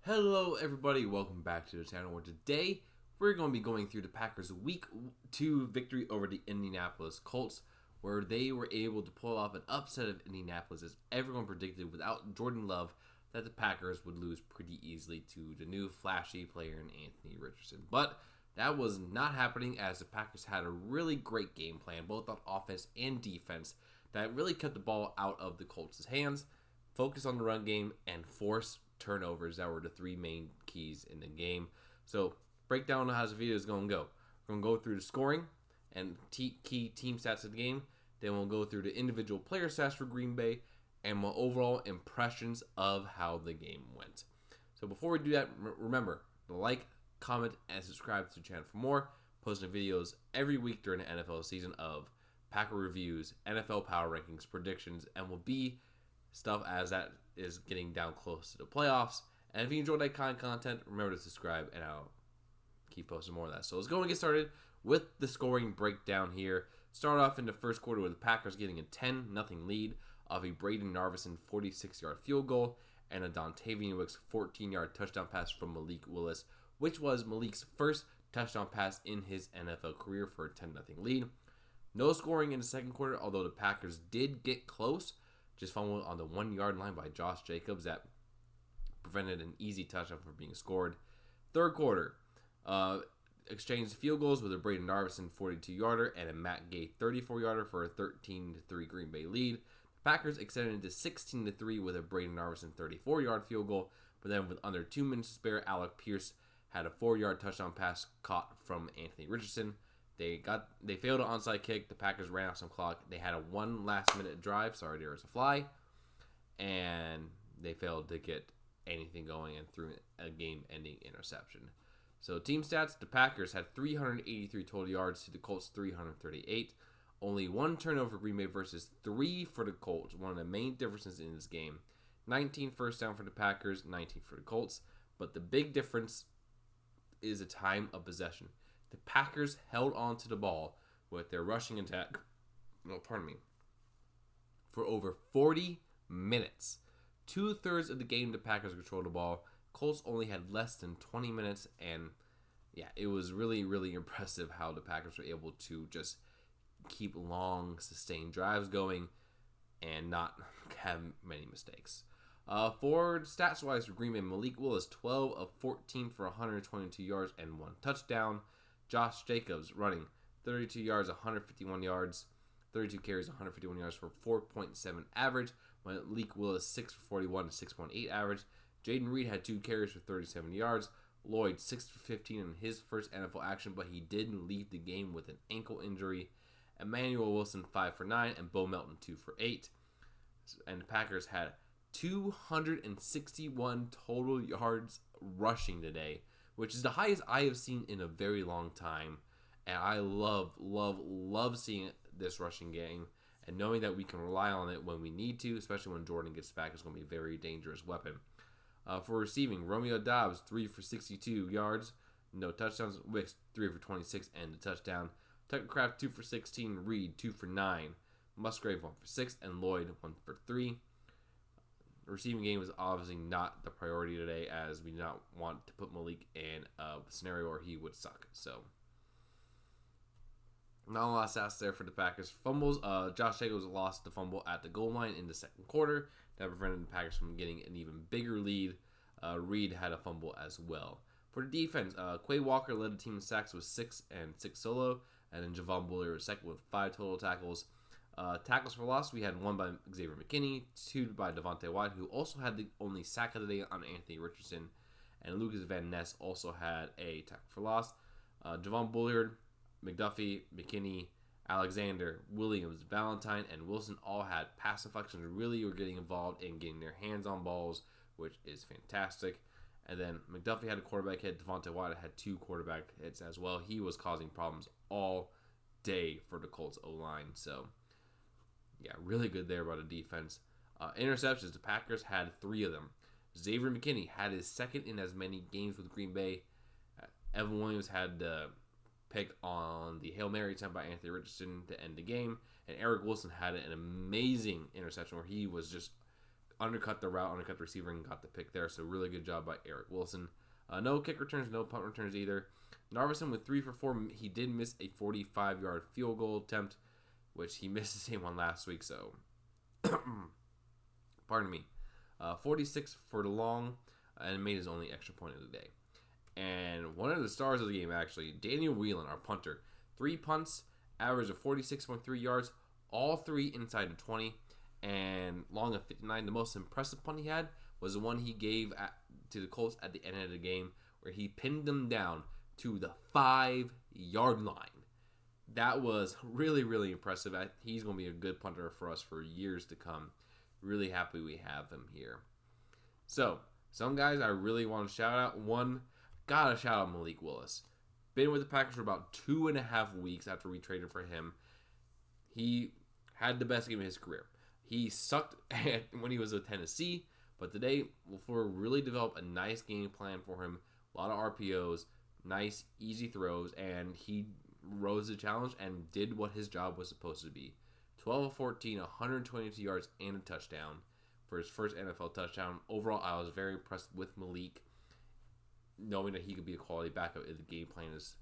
Hello everybody, welcome back to the channel where today we're going to be going through the Packers week 2 victory over the Indianapolis Colts, where they were able to pull off an upset of Indianapolis as everyone predicted without Jordan Love that the Packers would lose pretty easily to the new flashy player in Anthony Richardson. But that was not happening as the Packers had a really great game plan both on offense and defense that really kept the ball out of the Colts' hands, focused on the run game, and forced turnovers that were the three main keys in the game. So, break down how this video is going to go. We're going to go through the scoring and key team stats of the game. Then we'll go through the individual player stats for Green Bay and my overall impressions of how the game went. So before we do that, remember to like, comment, and subscribe to the channel for more. Posting videos every week during the NFL season of Packer reviews, NFL power rankings, predictions, and will be stuff as that is getting down close to the playoffs. And if you enjoyed that kind of content, remember to subscribe, and I'll keep posting more of that. So let's go and get started with the scoring breakdown here. Start off in the first quarter with the Packers getting a 10-0 lead of a Braden Narvison 46-yard field goal and a Dontavian Wicks 14-yard touchdown pass from Malik Willis, which was Malik's first touchdown pass in his NFL career for a 10-0 lead. No scoring in the second quarter, although the Packers did get close. Just fumbled on the 1-yard line by Josh Jacobs that prevented an easy touchdown from being scored. Third quarter, exchanged field goals with a Braden Narvison 42-yarder and a Matt Gay 34-yarder for a 13-3 Green Bay lead. The Packers extended to 16-3 with a Braden Narvison 34-yard field goal, but then with under 2 minutes to spare, Alec Pierce had a 4-yard touchdown pass caught from Anthony Richardson. They failed an onside kick. The Packers ran off some clock. They had a one last-minute drive. Sorry, there was a fly. And they failed to get anything going and threw a game-ending interception. So team stats, the Packers had 383 total yards to the Colts 338. Only one turnover for Green Bay versus 3 for the Colts. One of the main differences in this game. 19 first down for the Packers, 19 for the Colts. But the big difference is the time of possession. The Packers held on to the ball with their rushing attack, for over 40 minutes. 2/3 of the game, the Packers controlled the ball. Colts only had less than 20 minutes, and yeah, it was really, really impressive how the Packers were able to just keep long, sustained drives going and not have many mistakes. For stats-wise for Green Bay, Malik Willis, 12 of 14 for 122 yards and 1 touchdown. Josh Jacobs running 32 yards, 151 yards, 32 carries, 151 yards for 4.7 average. Malik Willis 6 for 41, 6.8 average. Jaden Reed had 2 carries for 37 yards. Lloyd 6 for 15 in his first NFL action, but he didn't leave the game with an ankle injury. Emmanuel Wilson 5 for 9 and Bo Melton 2 for 8. And the Packers had 261 total yards rushing today, which is the highest I have seen in a very long time. And I love seeing this rushing game and knowing that we can rely on it when we need to, especially when Jordan gets back. It's going to be a very dangerous weapon. For receiving, Romeo Doubs, 3 for 62 yards, no touchdowns. Wicks, 3 for 26 and a touchdown. Tucker Kraft, 2 for 16. Reed, 2 for 9. Musgrave, 1 for 6. And Lloyd, 1 for 3. The receiving game was obviously not the priority today, as we did not want to put Malik in a scenario where he would suck. So, not a lot of stats there for the Packers. Fumbles, Josh Jacobs lost the fumble at the goal line in the second quarter. That prevented the Packers from getting an even bigger lead. Reed had a fumble as well. For the defense, Quay Walker led the team in sacks with 6 and 6 solo, and then Javon Bullard was second with 5 total tackles. Tackles for loss, we had 1 by Xavier McKinney, 2 by Devontae White, who also had the only sack of the day on Anthony Richardson, and Lucas Van Ness also had a tackle for loss. Javon Bullard, McDuffie, McKinney, Alexander, Williams, Valentine, and Wilson all had pass deflections, really were getting involved in getting their hands on balls, which is fantastic. And then McDuffie had a quarterback hit. Devontae White had 2 quarterback hits as well. He was causing problems all day for the Colts O-line, so yeah, really good there by the defense. Interceptions, the Packers had 3 of them. Xavier McKinney had his second in as many games with Green Bay. Evan Williams had the pick on the Hail Mary attempt by Anthony Richardson to end the game. And Eric Wilson had an amazing interception where he was just undercut the route, undercut the receiver, and got the pick there. So really good job by Eric Wilson. No kick returns, no punt returns either. Narveson with 3 for 4. He did miss a 45-yard field goal attempt, which he missed the same one last week. So, pardon me. 46 for the long, and made his only extra point of the day. And one of the stars of the game, actually, Daniel Whelan, our punter. 3 punts, average of 46.3 yards, all 3 inside the 20, and long of 59. The most impressive punt he had was the one he gave to the Colts at the end of the game, where he pinned them down to the 5-yard line. That was really, really impressive. He's going to be a good punter for us for years to come. Really happy we have him here. So, some guys I really want to shout out. One, gotta shout out Malik Willis. Been with the Packers for about 2.5 weeks after we traded for him. He had the best game of his career. He sucked when he was with Tennessee, but today we'll really develop a nice game plan for him. A lot of RPOs, nice, easy throws, and he rose the challenge and did what his job was supposed to be. 12 of 14, 122 yards, and a touchdown for his first NFL touchdown. Overall, I was very impressed with Malik, knowing that he could be a quality backup if the game plan is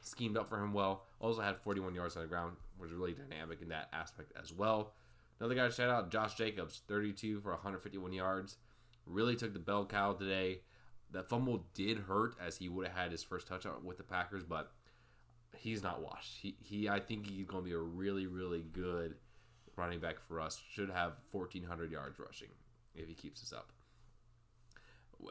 schemed up for him well. Also had 41 yards on the ground, was really dynamic in that aspect as well. Another guy to shout out, Josh Jacobs, 32 for 151 yards. Really took the bell cow today. That fumble did hurt, as he would have had his first touchdown with the Packers, but he's not washed. I think he's going to be a really, really good running back for us. Should have 1,400 yards rushing if he keeps this up.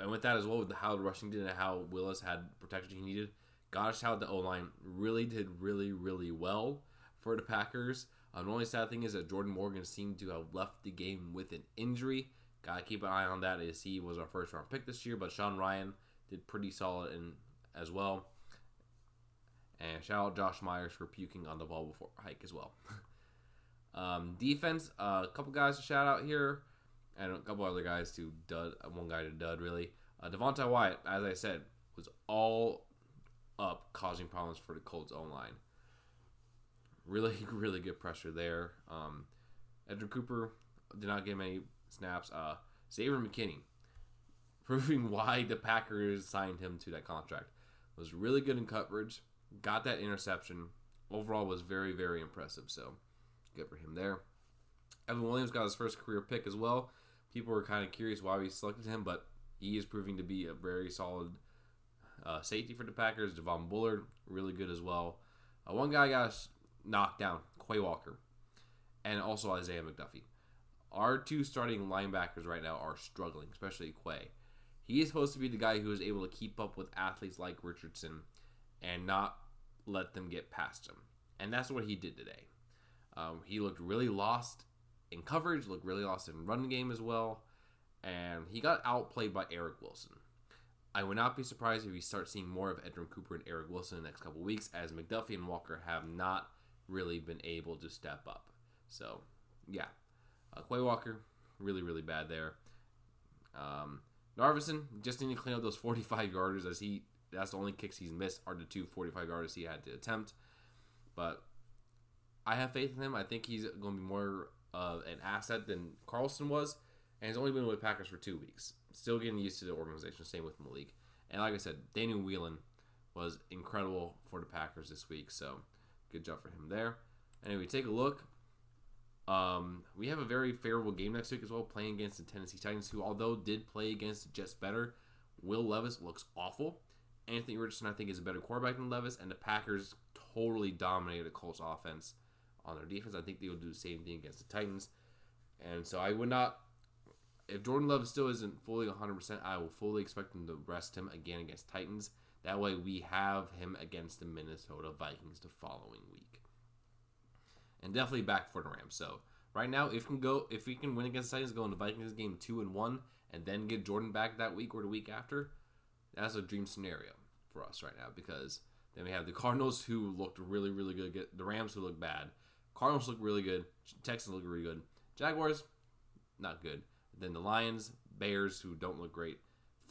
And with that as well, with how the rushing did and how Willis had protection he needed, gotta shout out the O-line. Really did really, really well for the Packers. The only sad thing is that Jordan Morgan seemed to have left the game with an injury. Gotta keep an eye on that, as he was our first round pick this year, but Sean Ryan did pretty solid as well. And shout out Josh Myers for puking on the ball before hike as well. Defense, a couple guys to shout out here, and a couple other guys to dud. One guy to dud, really. Devontae Wyatt, as I said, was all up, causing problems for the Colts O-line. Really, really good pressure there. Edgar Cooper did not get many snaps. Xavier McKinney, proving why the Packers signed him to that contract, was really good in coverage. Got that interception. Overall was very, very impressive. So, good for him there. Evan Williams got his first career pick as well. People were kind of curious why we selected him, but he is proving to be a very solid safety for the Packers. Devon Bullard, really good as well. One guy got knocked down, Quay Walker, and also Isaiah McDuffie. Our 2 starting linebackers right now are struggling, especially Quay. He is supposed to be the guy who is able to keep up with athletes like Richardson and not let them get past him. And that's what he did today. He looked really lost in coverage, looked really lost in running game as well, and he got outplayed by Eric Wilson. I would not be surprised if we start seeing more of Edwin Cooper and Eric Wilson in the next couple of weeks, as McDuffie and Walker have not really been able to step up. So, yeah. Quay Walker, really, really bad there. Narveson just need to clean up those 45-yarders, as that's the only kicks he's missed are the 2 45-yarders he had to attempt. But I have faith in him. I think he's going to be more an asset than Carlson was, and he's only been with Packers for 2 weeks. Still getting used to the organization. Same with Malik. And like I said, Daniel Whelan was incredible for the Packers this week, so good job for him there. Anyway, take a look. We have a very favorable game next week as well, playing against the Tennessee Titans, who, although did play against the Jets better, Will Levis looks awful. Anthony Richardson, I think, is a better quarterback than Levis, and the Packers totally dominated the Colts offense on their defense. I think they will do the same thing against the Titans. And so I would not, if Jordan Love still isn't fully 100%, I will fully expect them to rest him again against Titans. That way we have him against the Minnesota Vikings the following week. And definitely back for the Rams. So right now, if we can win against the Titans, go into Vikings game 2-1, and then get Jordan back that week or the week after, that's a dream scenario for us right now, because then we have the Cardinals, who looked really, really good. The Rams, who look bad. Cardinals look really good. Texans look really good. Jaguars, not good. Then the Lions, Bears, who don't look great.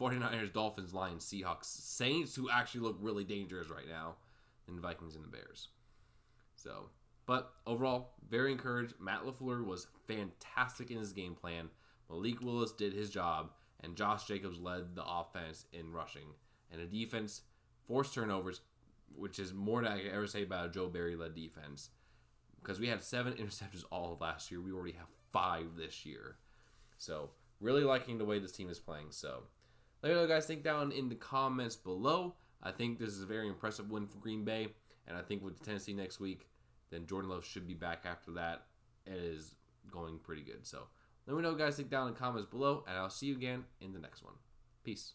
49ers, Dolphins, Lions, Seahawks, Saints, who actually look really dangerous right now. And Vikings and the Bears. So, But overall, very encouraged. Matt LaFleur was fantastic in his game plan. Malik Willis did his job, and Josh Jacobs led the offense in rushing. And the defense forced turnovers, which is more than I could ever say about a Joe Barry-led defense. Because we had 7 interceptions all of last year. We already have 5 this year. So, really liking the way this team is playing. So, let me know what you guys think down in the comments below. I think this is a very impressive win for Green Bay. And I think with Tennessee next week, then Jordan Love should be back after that. It is going pretty good. So, let me know what you guys think down in the comments below. And I'll see you again in the next one. Peace.